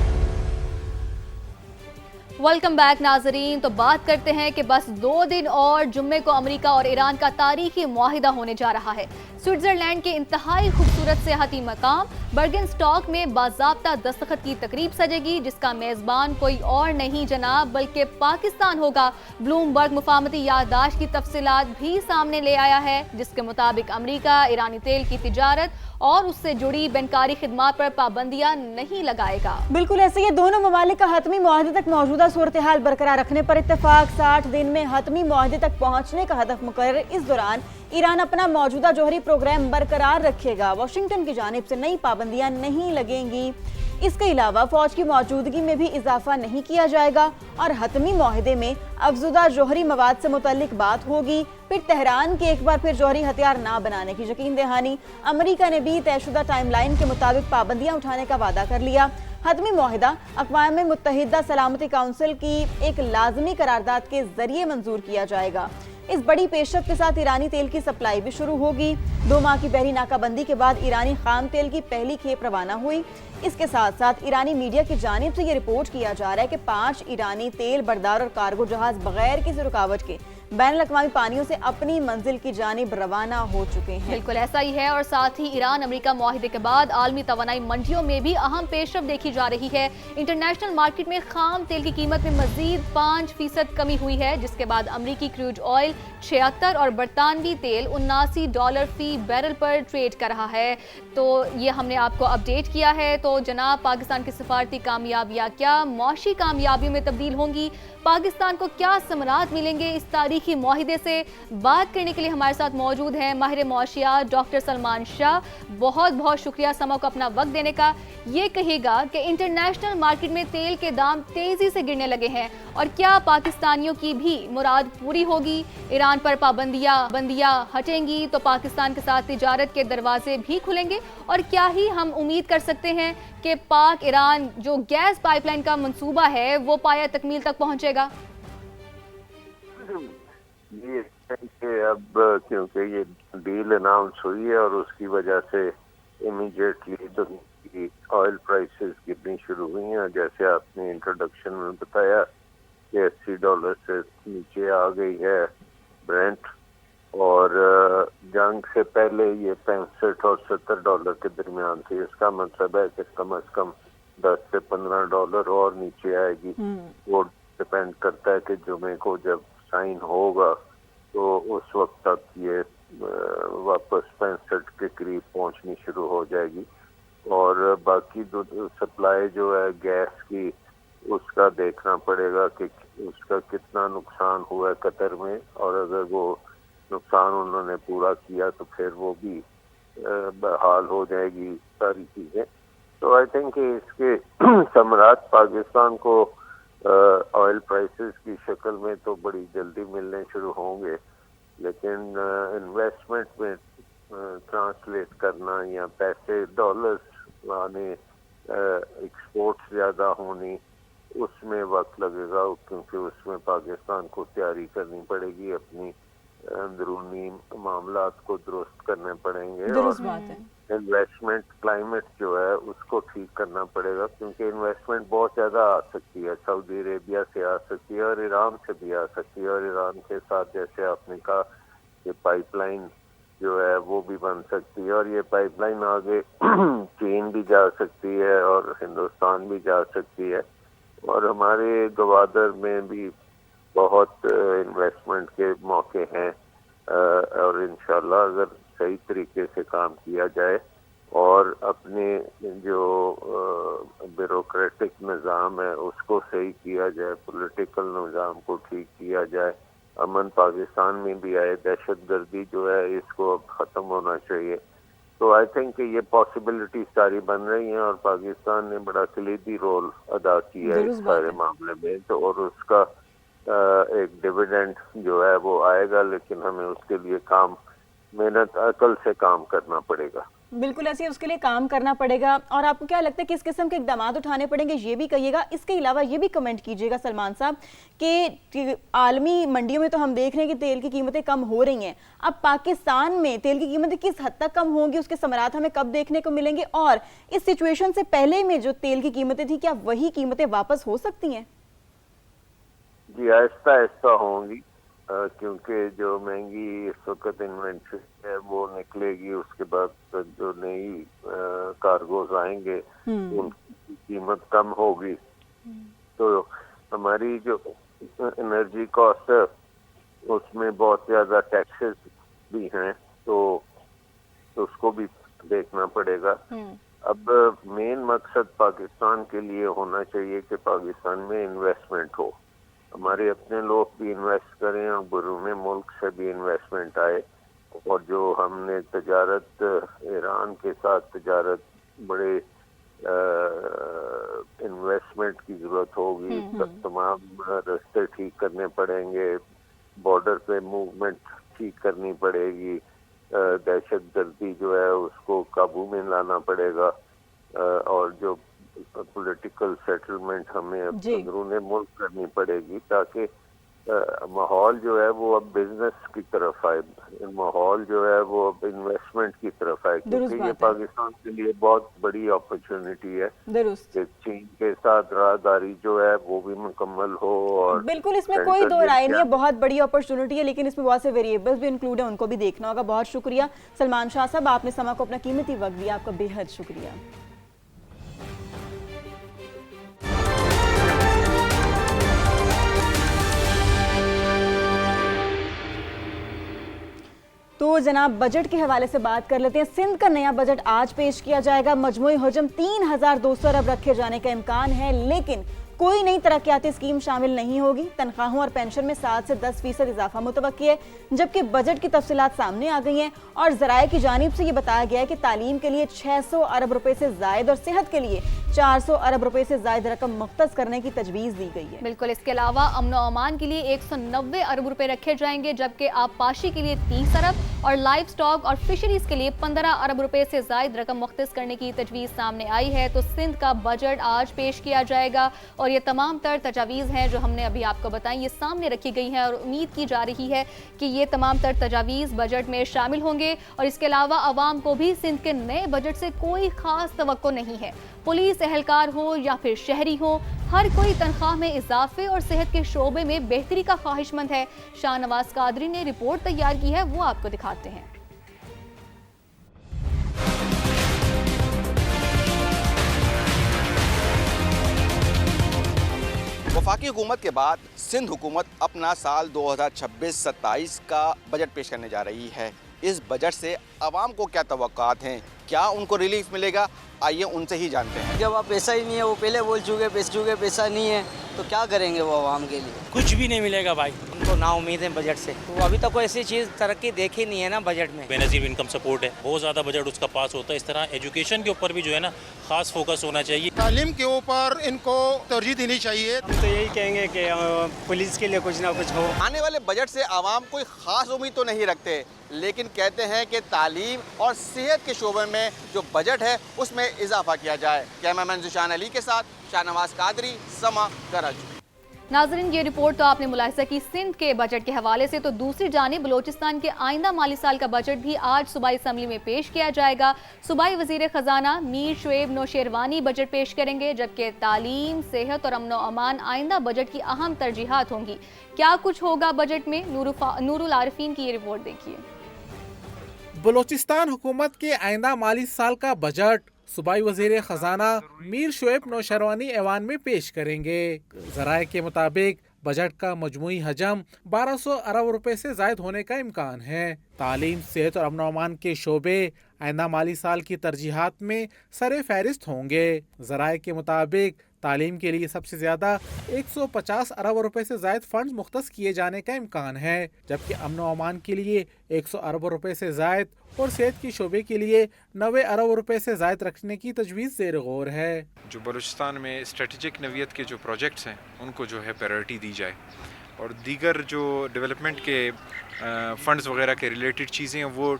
वेलकम बैक नाजरीन। तो बात करते हैं कि बस 2 दिन और जुम्मे को अमेरिका और ईरान का तारीखी मुआहिदा होने जा रहा है। स्विट्जरलैंड के इंतहाई खूबसूरत सियाहती मकाम बर्गनस्टॉक में बाज़ाब्ता दस्तखत की तकरीब सजेगी, जिसका मेज़बान कोई और नहीं जनाब बल्कि पाकिस्तान होगा। ब्लूमबर्ग मुफाहमती याददाश्त की तफसीलात भी सामने ले आया है, जिसके मुताबिक अमेरिका ईरानी तेल की तिजारत اور اس سے جڑی بینکاری خدمات پر پابندیاں نہیں لگائے گا۔ بالکل ایسے یہ دونوں ممالک کا حتمی معاہدے تک موجودہ صورتحال برقرار رکھنے پر اتفاق، 60 دن میں حتمی معاہدے تک پہنچنے کا ہدف مقرر۔ اس دوران ایران اپنا موجودہ جوہری پروگرام برقرار رکھے گا، واشنگٹن کی جانب سے نئی پابندیاں نہیں لگیں گی۔ اس کے علاوہ فوج کی موجودگی میں بھی اضافہ نہیں کیا جائے گا اور حتمی معاہدے میں افزودہ جوہری مواد سے متعلق بات ہوگی۔ پھر تہران کی ایک بار پھر جوہری ہتھیار نہ بنانے کی یقین دہانی۔ امریکہ نے بھی طے شدہ ٹائم لائن کے مطابق پابندیاں اٹھانے کا وعدہ کر لیا۔ حتمی معاہدہ اقوام متحدہ سلامتی کونسل کی ایک لازمی قرارداد کے ذریعے منظور کیا جائے گا۔ اس بڑی پیشرفت کے ساتھ ایرانی تیل کی سپلائی بھی شروع ہوگی۔ 2 ماہ کی بحری ناکہ بندی کے بعد ایرانی خام تیل کی پہلی کھیپ روانہ ہوئی۔ اس کے ساتھ ساتھ ایرانی میڈیا کی جانب سے یہ رپورٹ کیا جا رہا ہے کہ 5 ایرانی تیل بردار اور کارگو جہاز بغیر کسی رکاوٹ کے بین الاقوامی پانیوں سے اپنی منزل کی جانب روانہ ہو چکے ہیں۔ بالکل ایسا ہی ہے، اور ساتھ ہی ایران امریکہ معاہدے کے بعد عالمی توانائی منڈیوں میں بھی اہم پیش رفت دیکھی جا رہی ہے۔ انٹرنیشنل مارکیٹ میں خام تیل کی قیمت میں مزید 5% کمی ہوئی ہے، جس کے بعد امریکی کروڈ آئل 76 اور برطانوی تیل $79 فی بیرل پر ٹریڈ کر رہا ہے۔ تو یہ ہم نے آپ کو اپڈیٹ کیا ہے۔ تو جناب، پاکستان کی سفارتی کامیابیاں کیا معاشی کامیابیوں میں تبدیل ہوں گی؟ پاکستان کو کیا ثمرات ملیں گے اس تاریخی معاہدے سے؟ بات کرنے کے لیے ہمارے ساتھ موجود ہیں ماہر معاشیات ڈاکٹر سلمان شاہ۔ بہت بہت شکریہ سما کو اپنا وقت دینے کا۔ یہ کہے گا کہ انٹرنیشنل مارکیٹ میں تیل کے دام تیزی سے گرنے لگے ہیں، اور کیا پاکستانیوں کی بھی مراد پوری ہوگی؟ ایران پر پابندیاں ہٹیں گی تو پاکستان کے ساتھ تجارت کے دروازے بھی کھلیں گے، اور کیا ہی ہم امید کر سکتے ہیں کہ پاک ایران جو گیس پائپ لائن کا منصوبہ ہے وہ پایہ تکمیل تک پہنچے گا؟ جی، کہ اب کیونکہ یہ ڈیل اناؤنس ہوئی ہے اور اس کی وجہ سے امیڈیٹلی کی آئل پرائسز گرنی شروع ہوئی ہیں، جیسے آپ نے انٹروڈکشن میں بتایا کہ $80 سے نیچے آ گئی ہے برینٹ، اور جنگ سے پہلے یہ $65 اور $70 کے درمیان تھی۔ اس کا مطلب ہے کہ کم از کم $10 سے $15 اور نیچے آئے گی۔ وہ ڈپینڈ کرتا ہے کہ جمعے کو جب سائن ہوگا تو اس وقت تک یہ واپس 65 کے قریب پہنچنی شروع ہو جائے گی۔ اور باقی سپلائی جو ہے گیس کی، اس کا دیکھنا پڑے گا کہ اس کا کتنا نقصان ہوا ہے قطر میں، اور اگر وہ نقصان انہوں نے پورا کیا تو پھر وہ بھی بحال ہو جائے گی ساری چیزیں۔ تو آئی تھنک کہ اس کے ثمرات پاکستان کو آئل پرائسز کی شکل میں تو بڑی جلدی ملنے شروع ہوں گے، لیکن انویسٹمنٹ میں ٹرانسلیٹ کرنا یا پیسے ڈالرز آنے، ایکسپورٹ زیادہ ہونی، اس میں وقت لگے گا، کیونکہ اس میں پاکستان کو تیاری کرنی پڑے گی، اپنی اندرونی معاملات کو درست کرنے پڑیں گے، درست بات ہے۔ انویسٹمنٹ کلائمیٹ جو ہے اس کو ٹھیک کرنا پڑے گا، کیونکہ انویسٹمنٹ بہت زیادہ آ سکتی ہے، سعودی عربیہ سے آ سکتی ہے اور ایران سے بھی آ سکتی ہے، اور ایران کے ساتھ جیسے آپ نے کہا کہ پائپ لائن جو ہے وہ بھی بن سکتی ہے، اور یہ پائپ لائن آگے چین بھی جا سکتی ہے اور ہندوستان بھی جا سکتی ہے، اور ہمارے گوادر میں بھی بہت انویسٹمنٹ کے موقع ہیں، اور انشاءاللہ اگر صحیح طریقے سے کام کیا جائے اور اپنے جو بیوروکریٹک نظام ہے اس کو صحیح کیا جائے، پولیٹیکل نظام کو ٹھیک کیا جائے، امن پاکستان میں بھی آئے، دہشت گردی جو ہے اس کو اب ختم ہونا چاہیے۔ تو آئی تھنک کہ یہ پاسبلٹی ساری بن رہی ہیں، اور پاکستان نے بڑا کلیدی رول ادا کیا ہے اس سارے معاملے میں، تو اور اس کا ایک ڈیویڈنڈ جو ہے وہ آئے گا، لیکن ہمیں اس کے لیے محنت عقل سے کام کرنا پڑے گا۔ بالکل ایسے اس کے لیے کام کرنا پڑے گا۔ اور آپ کو کیا لگتا ہے کس قسم کے اقدامات اٹھانے پڑیں گے، یہ بھی کہیے گا۔ اس کے علاوہ یہ بھی کمنٹ کیجیے گا سلمان صاحب کہ عالمی منڈیوں میں تو ہم دیکھ رہے ہیں کہ تیل کی قیمتیں کم ہو رہی ہیں، اب پاکستان میں تیل کی قیمتیں کس حد تک کم ہوں گی، اس کے ثمرات ہمیں کب دیکھنے کو ملیں گے، اور اس سچویشن سے پہلے میں جو تیل کی قیمتیں تھیں کیا وہی قیمتیں واپس ہو سکتی ہیں؟ جی، آہستہ آہستہ ہوں گی، کیونکہ جو مہنگی اس وقت انوینٹری ہے وہ نکلے گی، اس کے بعد جو نئی کارگوز آئیں گے ان کی قیمت کم ہوگی، تو ہماری جو انرجی کاسٹ ہے اس میں بہت زیادہ ٹیکسز بھی ہیں، تو اس کو بھی دیکھنا پڑے گا. اب مین مقصد پاکستان کے لیے ہونا چاہیے کہ پاکستان میں انویسٹمنٹ ہو, ہمارے اپنے لوگ بھی انویسٹ کریں اور بیرون ملک سے بھی انویسٹمنٹ آئے, اور جو ہم نے تجارت ایران کے ساتھ تجارت بڑے انویسٹمنٹ کی ضرورت ہوگی, تمام راستے ٹھیک کرنے پڑیں گے, بارڈر پہ موومنٹ ٹھیک کرنی پڑے گی, دہشت گردی جو ہے اس کو قابو میں لانا پڑے گا, اور جو پولیٹیکل سیٹلمنٹ ہمیں اندرون ملک کرنی پڑے گی تاکہ ماحول جو ہے وہ اب بزنس کی طرف آئے, ماحول جو ہے وہ اب انویسٹمنٹ کی طرف آئے, کیونکہ یہ پاکستان کے لیے بہت بڑی اپرچونٹی ہے کہ چین کے ساتھ راہداری جو ہے وہ بھی مکمل ہو. اور بالکل اس میں کوئی دو رائے نہیں ہے, بہت بڑی اپرچونٹی ہے, لیکن اس میں بہت سے ویریبلز بھی انکلوڈ ہیں, ان کو بھی دیکھنا ہوگا. بہت شکریہ سلمان شاہ صاحب, آپ نے سما کو اپنا قیمتی وقت دیا, آپ کا بے حد شکریہ. تو جناب بجٹ کے حوالے سے بات کر لیتے ہیں. سندھ کا نیا بجٹ آج پیش کیا جائے گا. مجموعی حجم 3200 ارب رکھے جانے کا امکان ہے, لیکن کوئی نئی ترقیاتی اسکیم شامل نہیں ہوگی. تنخواہوں اور پینشن میں 7 سے 10% اضافہ متوقع ہے, جبکہ بجٹ کی تفصیلات سامنے آ گئی ہیں اور ذرائع کی جانب سے یہ بتایا گیا ہے کہ تعلیم کے لیے 600 ارب روپے سے زائد اور صحت کے لیے 400 ارب روپے سے زائد رقم مختص کرنے کی تجویز دی گئی ہے. بالکل, اس کے علاوہ امن و امان کے لیے 190 ارب روپے رکھے جائیں گے, جبکہ آبپاشی کے لیے 30 ارب اور لائف سٹاک اور فشریز کے لیے 15 ارب روپے سے زائد رقم مختص کرنے کی تجویز سامنے آئی ہے. تو سندھ کا بجٹ آج پیش کیا جائے گا اور یہ تمام تر تجاویز ہیں جو ہم نے ابھی آپ کو بتائیں, یہ سامنے رکھی گئی ہیں اور امید کی جا رہی ہے کہ یہ تمام تر تجاویز بجٹ میں شامل ہوں گے. اور اس کے علاوہ عوام کو بھی سندھ کے نئے بجٹ سے کوئی خاص توقع نہیں ہے. پولیس اہلکار ہو یا پھر شہری ہو, ہر کوئی تنخواہ میں اضافے اور صحت کے شعبے میں بہتری کا خواہش مند ہے. شاہ نواز قادری نے رپورٹ تیار کی ہے, وہ آپ کو دکھاتے ہیں. وفاقی حکومت کے بعد سندھ حکومت اپنا سال 2026-27 کا بجٹ پیش کرنے جا رہی ہے. اس بجٹ سے عوام کو کیا توقعات ہیں, کیا ان کو ریلیف ملے گا, آئیے ان سے ہی جانتے ہیں. جب پیسہ ہی نہیں ہے, وہ پہلے بول چکے پیسہ نہیں ہے تو کیا کریں گے وہ عوام کے لیے. کچھ بھی نہیں ملے گا بھائی, ان کو نا امید ہے بجٹ سے. تو ابھی تک کوئی ایسی چیز ترقی دیکھی نہیں ہے نا بجٹ میں. بے نظیر انکم سپورٹ ہے, بہت زیادہ بجٹ اس کا پاس ہوتا ہے. اس طرح ایجوکیشن کے اوپر بھی جو ہے نا خاص فوکس ہونا چاہیے. تعلیم کے اوپر ان کو ترجیح دینی چاہیے. ہم تو یہی کہیں گے کہ پولیس کے لیے کچھ نہ کچھ ہو. آنے والے بجٹ سے عوام کوئی خاص امید تو نہیں رکھتے, لیکن کہتے ہیں کہ تعلیم اور صحت کے شعبے میں جو بجٹ ہے اس میں اضافہ کیا جائے. کیمرامین ذیشان علی کے ساتھ شاہ نواز قادری, سما, کراچی. ناظرین, یہ رپورٹ تو آپ نے ملاحظہ کی سندھ کے بجٹ کے حوالے سے. تو دوسری جانب بلوچستان کے آئندہ مالی سال کا بجٹ بھی آج صوبائی اسمبلی میں پیش کیا جائے گا. صوبائی وزیر خزانہ میر شعیب نوشیروانی بجٹ پیش کریں گے, جبکہ تعلیم, صحت اور امن و امان آئندہ بجٹ کی اہم ترجیحات ہوں گی. کیا کچھ ہوگا بجٹ میں, نور العارفین کی یہ رپورٹ دیکھیے. بلوچستان حکومت کے آئندہ مالی سال کا بجٹ صوبائی وزیر خزانہ میر شعیب نوشیروانی ایوان میں پیش کریں گے. ذرائع کے مطابق بجٹ کا مجموعی حجم 1200 ارب روپے سے زائد ہونے کا امکان ہے. تعلیم, صحت اور امن و امان کے شعبے آئندہ مالی سال کی ترجیحات میں سر فہرست ہوں گے. ذرائع کے مطابق تعلیم کے لیے سب سے زیادہ 150 ارب روپے سے زائد فنڈز مختص کیے جانے کا امکان ہے, جبکہ امن و امان کے لیے 100 ارب روپے سے زائد اور صحت کے شعبے کے لیے 90 ارب روپے سے زائد رکھنے کی تجویز زیر غور ہے. جو بلوچستان میں اسٹریٹجک نوعیت کے جو پروجیکٹس ہیں ان کو جو ہے پریورٹی دی جائے, اور دیگر جو ڈیولپمنٹ کے فنڈز وغیرہ کے ریلیٹڈ چیزیں ہیں وہ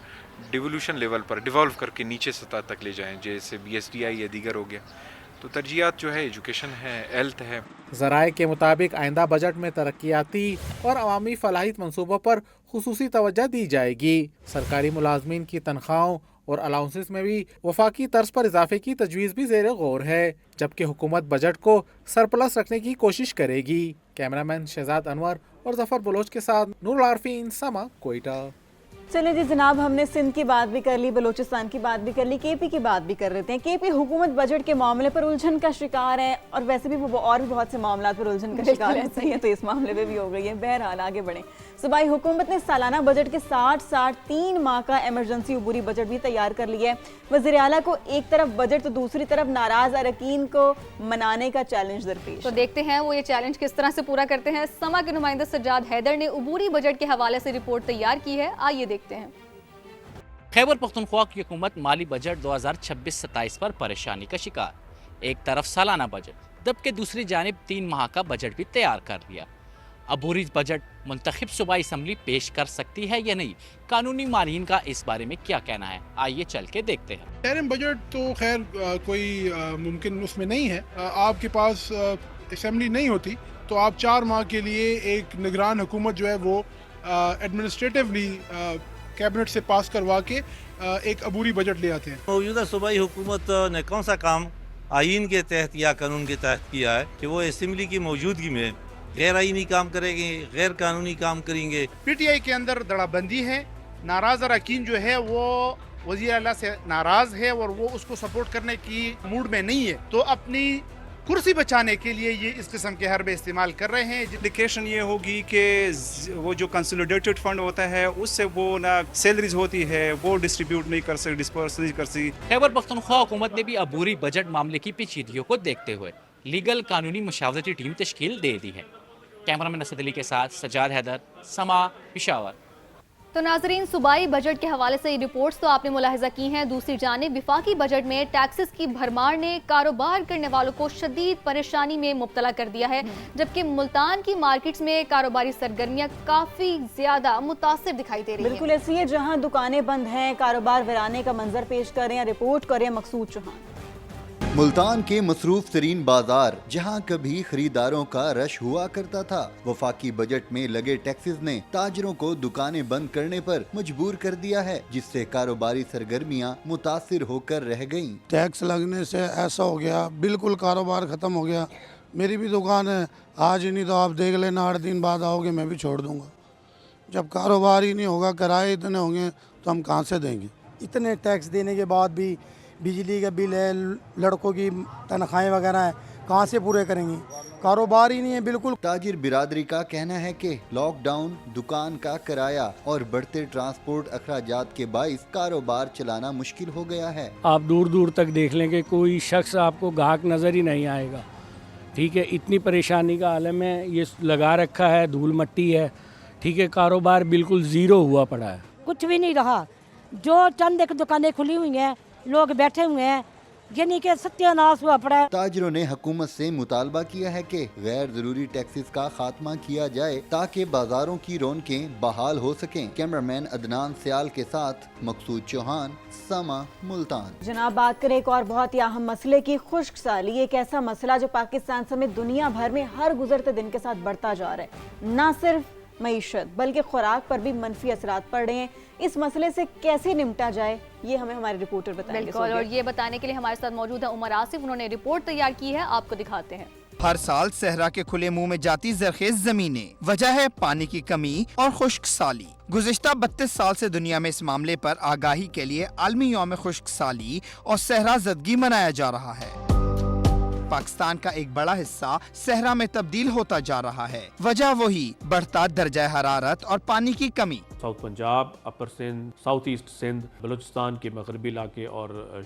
ڈیولوشن لیول پر ڈیولو کر کے نیچے سطح تک لے جائیں, جیسے BSDI یا دیگر ہو گیا. تو ترجیحات جو ہے ایجوکیشن ہے, ہیلتھ ہے. ذرائع کے مطابق آئندہ بجٹ میں ترقیاتی اور عوامی فلاحیت منصوبوں پر خصوصی توجہ دی جائے گی. سرکاری ملازمین کی تنخواہوں اور الاؤنسز میں بھی وفاقی طرز پر اضافے کی تجویز بھی زیر غور ہے, جبکہ حکومت بجٹ کو سرپلس رکھنے کی کوشش کرے گی. کیمرامین شہزاد انور اور ظفر بلوچ کے ساتھ نور العارفین, سما, کوئٹہ. चले जी जनाब, हमने सिंध की बात भी कर ली, बलूचिस्तान की बात भी कर ली, केपी की बात भी कर लेते हैं। केपी हुकूमत बजट के मामले पर उलझन का शिकार है और वैसे भी वो और भी बहुत से मामलों पर उलझन का शिकार है, सही है, तो इस मामले पे भी हो गई है। बहरहाल आगे बढ़ें। सूबाई हुकूमत ने सालाना बजट के 3 माह का एमरजेंसी अबूरी बजट भी तैयार कर लिया है। वज़ीर आला को एक तरफ बजट तो दूसरी तरफ नाराज अरकान को मनाने का चैलेंज दरपेश। तो देखते हैं वो ये चैलेंज किस तरह से पूरा करते हैं। समा के नुमाइंदा सज्जाद हैदर ने अबूरी बजट के हवाले से रिपोर्ट तैयार की है, आइए देखते हैं। खैबर पख्तूनख्वा की हुकूमत माली बजट 2026-27 पर परेशानी का शिकार। एक तरफ सालाना बजट, जबकि दूसरी जानिब 3 माह का बजट भी तैयार कर लिया। अबूरी बजट मुंतखब सूबाई असम्बली पेश कर सकती है या नहीं, कानूनी माहिरीन का इस बारे में क्या कहना है, आइए चल के देखते हैं। इंटरिम बजट तो खैर कोई मुमकिन उसमें नहीं है। आपके पास असम्बली नहीं होती तो आप 4 माह के लिए एक निगरान हुकूमत जो है वो एडमिनिस्ट्रेटिवली कैबिनेट से पास करवा के एक अबूरी बजट ले आते हैं। मौजूदा सूबाई हुकूमत ने कौन सा काम आइन के तहत या कानून के तहत किया है कि वो असम्बली की मौजूदगी में गैर आइनी काम करेंगे, गैर कानूनी काम करेंगे। पीटीआई के अंदर दड़ाबंदी है, नाराज अरकान जो है वो वज़ीर आला से नाराज है और वो उसको सपोर्ट करने की मूड में नहीं है, तो अपनी कुर्सी बचाने के लिए ये इस किस्म के हरबे इस्तेमाल कर रहे हैं। इंडिकेशन ये होगी कि वो जो कंसोलिडेटेड फंड होता है उससे वो ना सैलरीज होती है वो डिस्ट्रीब्यूट नहीं कर सकती, डिस्पर्स नहीं कर सकती। खैबर पख्तूनख्वा हुकूमत ने भी अबूरी बजट मामले की पेचीदगियों को देखते हुए लीगल कानूनी मुशावरती टीम तश्कील दे दी है। कैमरामैन असद अली के साथ सज्जाद हैदर, समा, पेशावर। तो नाजरीन, सूबाई बजट के हवाले से ये रिपोर्ट्स तो आपने मुलाहिजा की हैं। दूसरी जानिब विफाकी बजट में टैक्सेस की भरमार ने कारोबार करने वालों को शदीद परेशानी में मुब्तला कर दिया है, जबकि मुल्तान की मार्केट्स में कारोबारी सरगर्मियां काफ़ी ज़्यादा मुतासिर दिखाई दे रही हैं। बिल्कुल ऐसी है, जहां दुकानें बंद हैं, कारोबार वीराने का मंजर पेश कर रहे हैं। रिपोर्ट कर रहे हैं मकसूद चौहान। मुल्तान के मसरूफ तरीन बाजार, जहाँ कभी खरीदारों का रश हुआ करता था, वफाकी बजट में लगे टैक्सेस ने ताजरों को दुकानें बंद करने पर मजबूर कर दिया है, जिससे कारोबारी सरगर्मियाँ मुतासिर होकर रह गयीं। टैक्स लगने से ऐसा हो गया, बिल्कुल कारोबार खत्म हो गया। मेरी भी दुकान है, आज ही नहीं तो आप देख लेना 8 दिन बाद आओगे मैं भी छोड़ दूंगा। जब कारोबार ही नहीं होगा, किराए इतने होंगे तो हम कहाँ से देंगे। इतने टैक्स देने के बाद भी बिजली का बिल है, लड़कों की तनख्वाहें वगैरह हैं, कहाँ से पूरे करेंगे, कारोबार ही नहीं है बिल्कुल। ताजिर बिरादरी का कहना है कि लॉकडाउन, दुकान का किराया और बढ़ते ट्रांसपोर्ट अखराजात के बाइस कारोबार चलाना मुश्किल हो गया है। आप दूर दूर तक देख लें कि कोई शख्स आपको ग्राहक नज़र ही नहीं आएगा। ठीक है, इतनी परेशानी का आलम है, ये लगा रखा है, धूल मट्टी है। ठीक है, कारोबार बिल्कुल ज़ीरो हुआ पड़ा है, कुछ भी नहीं रहा। जो चंद एक दुकानें खुली हुई हैं, लोग बैठे हुए हैं, यानी कि सत्यानाश हुआ पड़ा है। ताजरों ने हुकूमत से मुतालबा किया है कि गैर जरूरी टैक्सेस का खात्मा किया जाए ताकि बाजारों की रौनकें बहाल हो सकें। कैमरामैन अदनान सियाल के साथ मकसूद चौहान, समा, मुल्तान। जनाब, बात करें एक और बहुत ही अहम मसले की, खुश्क साली। एक ऐसा मसला जो पाकिस्तान समेत दुनिया भर में हर गुजरते दिन के साथ बढ़ता जा रहा है। न सिर्फ मईशत बल्कि खुराक पर भी मनफी असरात पड़ रहे हैं। इस मसले से कैसे निपटा जाए, ये हमें हमारे रिपोर्टर बताएंगे। बिल्कुल, और ये बताने के लिए हमारे साथ मौजूद है उमर आसिफ। उन्होंने रिपोर्ट तैयार की है, आपको दिखाते हैं। हर साल सहरा के खुले मुंह में जाती जरखेज जमीनें, वजह है पानी की कमी और खुश्क साली। गुज़िश्ता 32 साल से दुनिया में इस मामले पर आगाही के लिए आलमी यौम खुश्क साली और सहरा ज़दगी मनाया जा रहा है। पाकिस्तान का एक बड़ा हिस्सा सहरा में तब्दील होता जा रहा है, वजह वही बढ़ता दर्जा हरारत और पानी की कमी। साउथ पंजाब, अपर सिंध, साउथ ईस्ट सिंध, बलूचिस्तान के मगरबी इलाके और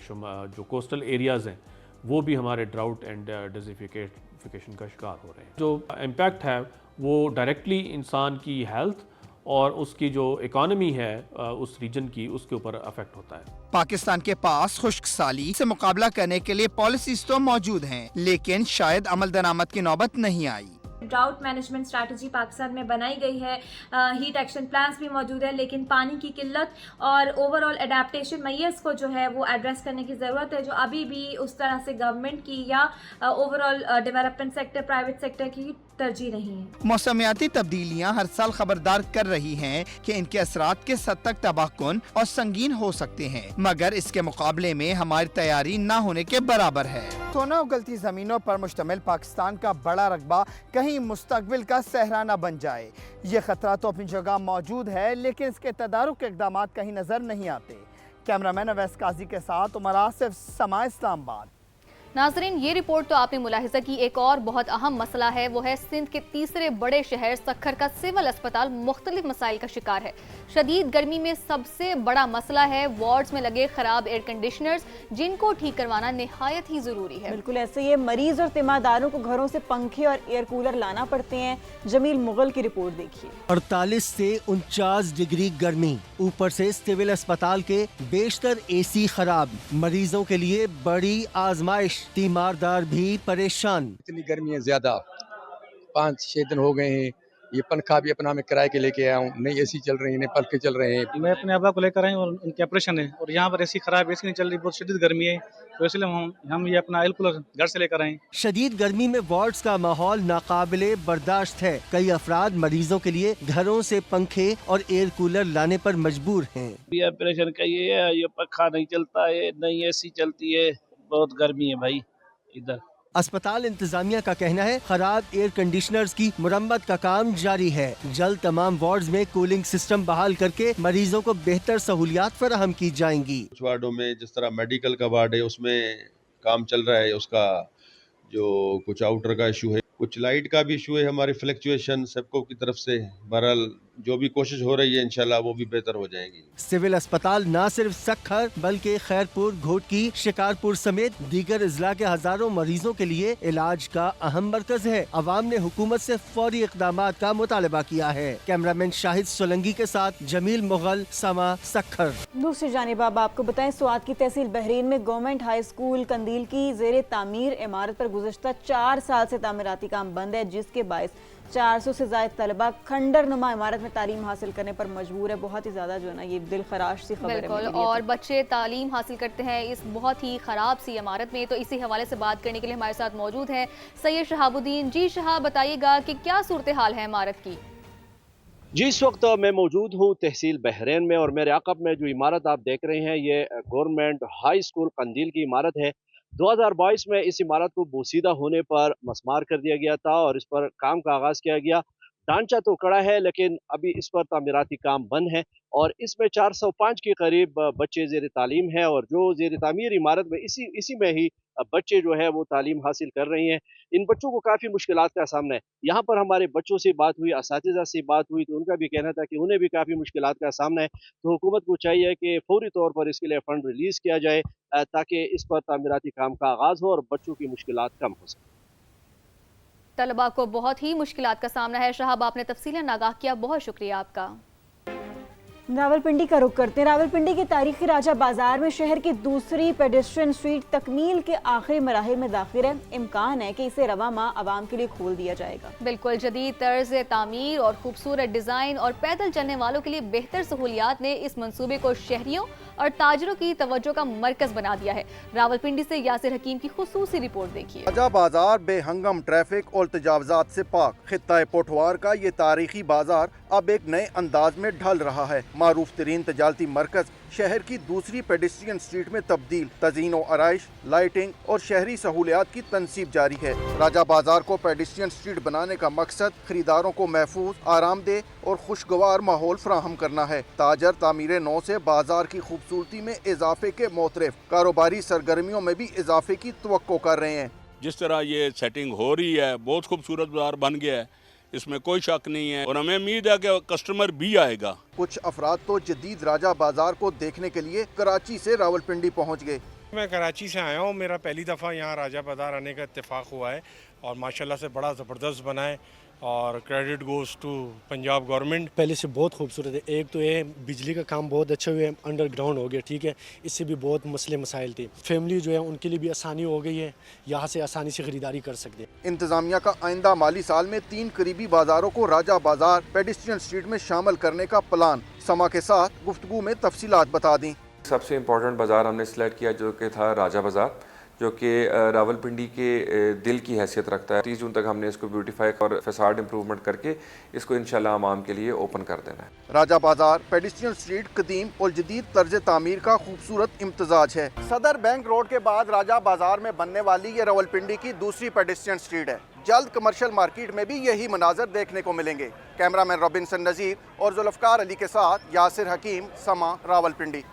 जो कोस्टल एरियाज़ हैं वो भी हमारे ड्राउट एंड डिज़र्टिफिकेशन का शिकार हो रहे हैं। जो इम्पैक्ट है वो डायरेक्टली इंसान की हेल्थ और उसकी जो इकॉनमी है उस रीजन की, उसके ऊपर अफेक्ट होता है। पाकिस्तान के पास खुश्क साली से मुकाबला करने के लिए पॉलिसीज तो मौजूद हैं, लेकिन शायद अमल दरामद की नौबत नहीं आई। ड्राउट मैनेजमेंट स्ट्रैटेजी पाकिस्तान में बनाई गई है, हीट एक्शन प्लान्स भी मौजूद है, लेकिन पानी की किल्लत और ओवरऑल एडेप्टेशन मैयर्स को जो है वो एड्रेस करने की ज़रूरत है, जो अभी भी उस तरह से गवर्नमेंट की या overall development sector, private sector की तरजीह नहीं है। मौसमियाती तब्दीलियां हर साल खबरदार कर रही हैं कि इनके असरात किस हद तक तबाहकुन और संगीन हो सकते हैं, मगर इसके मुकाबले में हमारी तैयारी न होने के बराबर है। सोना उगलती जमीनों पर मुश्तमिल पाकिस्तान का बड़ा रकबा कहीं मुस्तकबिल का सहरा न बन जाए। ये खतरा तो अपनी जगह मौजूद है, लेकिन इसके तदारुक के इक़दाम कहीं नजर नहीं आते। कैमरामैन अवैस काजी के साथ उमर आसिफ, समा इस्लामाबाद। नाजरीन, ये रिपोर्ट तो आपने मुलाहिजा की। एक और बहुत अहम मसला है, वो है सिंध के तीसरे बड़े शहर सक्खर का सिविल अस्पताल मुख्तलिफ मसाइल का शिकार है। शदीद गर्मी में सबसे बड़ा मसला है वार्ड्स में लगे खराब एयर कंडीशनर्स, जिनको ठीक करवाना निहायत ही ज़रूरी है। बिल्कुल ऐसे ये मरीज और तीमारदारों को घरों से पंखे और एयर कूलर लाना पड़ते हैं। जमील मुगल की रिपोर्ट देखिए। 48 से 49 डिग्री गर्मी, ऊपर से सिविल अस्पताल के बेशतर एसी खराब, मरीजों के लिए बड़ी आजमाइश, तीमारदार भी परेशान। इतनी गर्मी है ज्यादा, 5-6 दिन हो गए हैं। ये पंखा भी अपना मैं किराए के लेके आया हूँ, नई एसी चल रही है, नए पंखे चल रहे हैं। मैं अपने अब्बा को लेकर आया हूँ और उनके ऑपरेशन है, और यहाँ पर एसी खराब, एसी नहीं चल रही, बहुत शदीद गर्मी है, तो इसलिए हम ये अपना एयर कूलर घर से लेकर आए। शदीद गर्मी में वार्ड्स का माहौल नाकाबिले बर्दाश्त है। कई अफराद मरीजों के लिए घरों से पंखे और एयर कूलर लाने पर मजबूर हैं। ये ऑपरेशन का ये है, ये पंखा नहीं चलता है, नई एसी चलती है, बहुत गर्मी है भाई इधर। अस्पताल इंतजामिया का कहना है खराब एयर कंडीशनर्स की मुरम्मत का काम जारी है। जल्द तमाम वार्ड्स में कूलिंग सिस्टम बहाल करके मरीजों को बेहतर सहूलियात फराहम की जाएंगी। कुछ वार्डों में जिस तरह मेडिकल का वार्ड है उसमें काम चल रहा है, उसका जो कुछ आउटर का इशू है, कुछ लाइट का भी इशू है, हमारी फ्लक्चुएशन सबको की तरफ से। बहरहाल जो भी कोशिश हो रही है इंशाल्लाह वो भी बेहतर हो जाएगी। सिविल अस्पताल न सिर्फ सक्खर बल्कि खैरपुर, घोटकी, शिकारपुर समेत दीगर अजला के हजारों मरीजों के लिए इलाज का अहम मरकज है। अवाम ने हुकूमत से फौरी इक़दाम का मुतालबा किया है। कैमरामैन शाहिद सोलंगी के साथ जमील मुगल, समा, सक्खर। दूसरी जानिब अब आपको बताएं, स्वात की तहसील बहरीन में गवर्नमेंट हाई स्कूल कंदील की ज़ेरे तामीर इमारत पर गुज़श्ता 4 साल से तामीराती काम बंद है, जिसके बायस 400 से ज़ायद तलबा खंडर नुमा इमारत में तालीम हासिल करने पर मजबूर है। बहुत ही ज़्यादा जो है ना ये दिल खराश सी खबर है। बिल्कुल, और बच्चे तालीम हासिल करते हैं इस बहुत ही ख़राब सी इमारत में। तो इसी हवाले से बात करने के लिए हमारे साथ मौजूद हैं सैयद शहाबुद्दीन। जी शहाब, बताइएगा कि क्या सूरत हाल है इमारत की? जी, इस वक्त मैं मौजूद हूँ तहसील बहरीन में, और मेरे आकब में जो इमारत आप देख रहे हैं ये गवर्नमेंट हाई स्कूल कंदील की इमारत है। 2022 में इस इमारत को बोसीदा होने पर मस्मार कर दिया गया था और इस पर काम का आगाज़ किया गया। ढांचा तो खड़ा है लेकिन अभी इस पर तामीराती काम बंद है, और इसमें 405 के करीब बच्चे ज़ेर तालीम हैं, और जो ज़ेर तामीर इमारत में इसी में ही बच्चे जो है वो तालीम हासिल कर रहे हैं। इन बच्चों को काफ़ी मुश्किलात का सामना है। यहाँ पर हमारे बच्चों से बात हुई, असातिज़ा से बात हुई, तो उनका भी कहना था कि उन्हें भी काफ़ी मुश्किलात का सामना है। तो हुकूमत को चाहिए कि फौरी तौर पर इसके लिए फ़ंड रिलीज़ किया जाए ताकि इस पर तामीराती काम का आगाज़ हो और बच्चों की मुश्किलात कम हो सके। तलबा को बहुत ही मुश्किलात का सामना है। शहाब, आपने तफसीलन आगाह किया, बहुत शुक्रिया आपका। रावलपिंडी का रुख करते हैं। रावलपिंडी के तारीखी राजा बाजार में शहर की दूसरी पेडेस्ट्रियन स्ट्रीट तकमील के आखिरी मराहिल में दाखिल है। इम्कान है कि इसे रवा माह आवाम के लिए खोल दिया जाएगा। बिल्कुल, जदीद तर्ज तामीर और खूबसूरत डिज़ाइन और पैदल चलने वालों के लिए बेहतर सहूलियात ने इस मंसूबे को शहरियों और ताजरों की तवज्जो का मरकज बना दिया है। रावलपिंडी से यासिर हकीम की खुसूसी रिपोर्ट देखिए। राजा बाजार बेहंगम ट्रैफिक और तजावजात से पाक खित्ता पोठवार का ये तारीखी बाजार अब एक नए अंदाज में ढल रहा है। मारूफ तरीन तजारती मरकज शहर की दूसरी पेडेस्ट्रियन स्ट्रीट में तब्दील, तज़ीन और आराइश, लाइटिंग और शहरी सहूलियात की तनसीब जारी है। राजा बाजार को पेडेस्ट्रियन स्ट्रीट बनाने का मकसद खरीदारों को महफूज, आरामदेह और खुशगवार माहौल फराहम करना है। ताजर तामीर नौ से बाजार की खूबसूरती में इजाफे के मोतरफ कारोबारी सरगर्मियों में भी इजाफे की तवक्को कर रहे हैं। जिस तरह ये सेटिंग हो रही है, बहुत खूबसूरत बाजार बन गया है, इसमें कोई शक नहीं है, और हमें उम्मीद है कि कस्टमर भी आएगा। कुछ अफराद तो जदीद राजा बाजार को देखने के लिए कराची से रावलपिंडी पहुंच गए। मैं कराची से आया हूं, मेरा पहली दफ़ा यहाँ राजा बाजार आने का इत्तेफाक हुआ है, और माशाल्लाह से बड़ा ज़बरदस्त बना है, और credit goes to Punjab government. पहले से बहुत खूबसूरत है। एक तो ये बिजली का काम बहुत अच्छा हुआ है, अंडरग्राउंड हो गया, ठीक है, इससे भी बहुत मसले मसाइल थे। फैमिली जो है उनके लिए भी आसानी हो गई है, यहाँ से आसानी से खरीदारी कर सकते हैं। इंतजामिया का आइंदा माली साल में 3 करीबी बाजारों को राजा बाजार पेडेस्ट्रियन स्ट्रीट में शामिल करने का प्लान। समा के साथ गुफ्तगू में तफसीलात बता दी। सबसे इम्पोर्टेंट बाज़ार हमने सिलेक्ट किया जो कि था राजा बाज़ार, جو کہ راولپنڈی کے دل کی حیثیت رکھتا ہے. 30 جون تک ہم نے اس کو بیوٹیفائی اور فساد امپروومنٹ کر کے اس کو انشاءاللہ عوام کے لیے اوپن کر دینا ہے. راجہ بازار پیڈسٹرین سٹریٹ قدیم اور جدید طرز تعمیر کا خوبصورت امتزاج ہے. صدر بینک روڈ کے بعد راجہ بازار میں بننے والی یہ راولپنڈی کی دوسری پیڈسٹرین سٹریٹ ہے. جلد کمرشل مارکیٹ میں بھی یہی مناظر دیکھنے کو ملیں گے. کیمرہ مین رابنسن نذیر اور ذوالفقار علی کے ساتھ یاسر حکیم، سما، راولپنڈی.